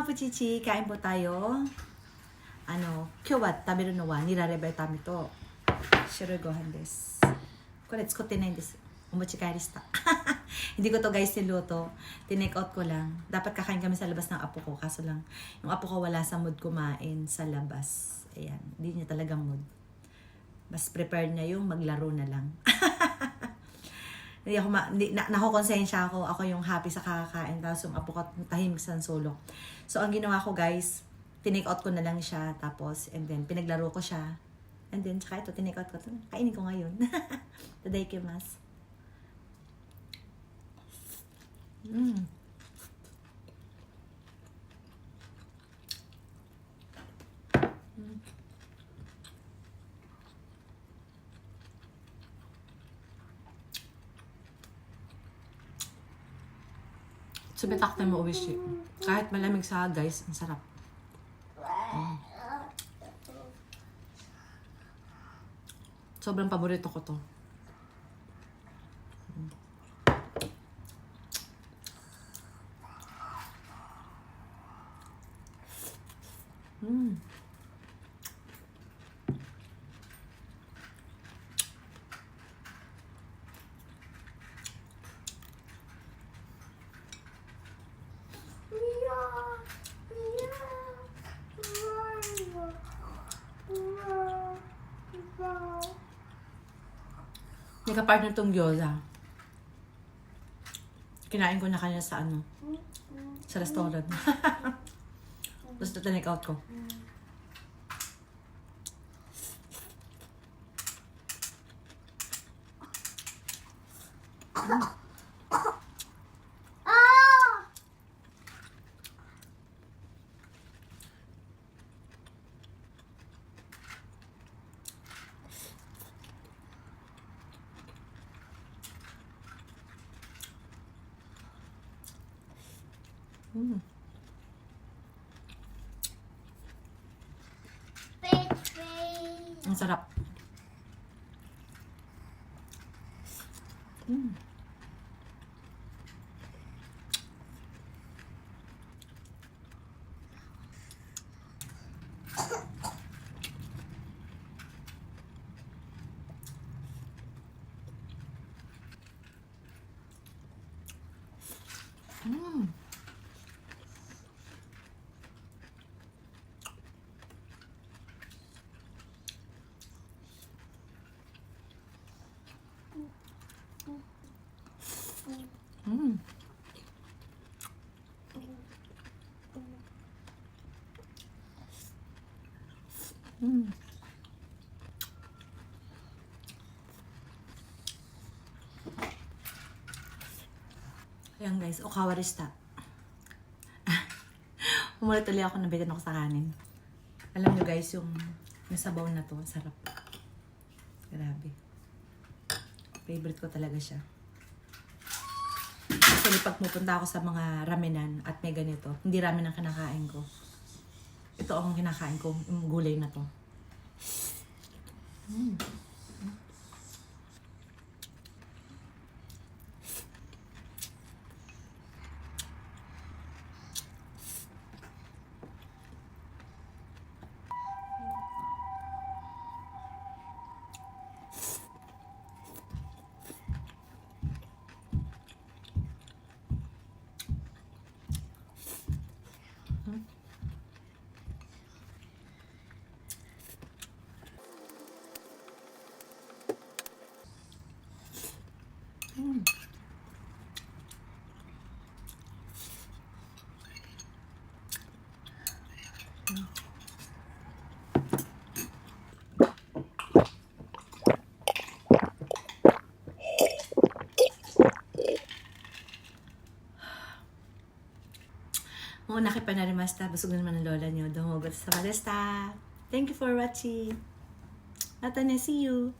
mga puchichi, kain po tayo. Kyo wa taberu no wa nirarebai tame to shiru gohan desu. Kore tsukotte nai desu. Omochikaeri shita. Hindi ko to guys niluto. Tinake out ko lang. Dapat kakain kami sa labas ng apo ko. Kaso lang, yung apo ko wala sa mood kumain sa labas. Ayan, hindi niya talagang mood. Mas prepare niya yung maglaro na lang. Hindi ako nakokonsensya ako. Ako yung happy sa kakakain. Tapos yung apo ko tahimik sa solo. So, ang ginawa ko guys, tinake out ko na lang siya. Tapos, and then, pinaglaro ko siya. And then, tsaka ito, tinake out ko. Kainin ko ngayon. Tadaikimasu. Sumitak na mo uwishi. Kahit malamig sa guys, ang sarap. Sobrang paborito ko to. Nagka-partner tong gyoza. Kinain ko na kanina sa sa restaurant. Tapos tinake out ko. Ang sarap. Ayan guys, okawarista. Umulit ulit ako, nabitin ako sa kanin. Alam nyo guys, yung sabaw na to, sarap. Grabe. Favorite ko talaga siya. Actually, pag pupunta ako sa mga ramenan at may ganito, hindi ramen ang kinakain ko. Ito ang kinakain ko, yung gulay na to. Muna kayo pa na rin masta. Busog na naman ang lola nyo. Dumogot sa madesta. Thank you for watching. Mata na, see you.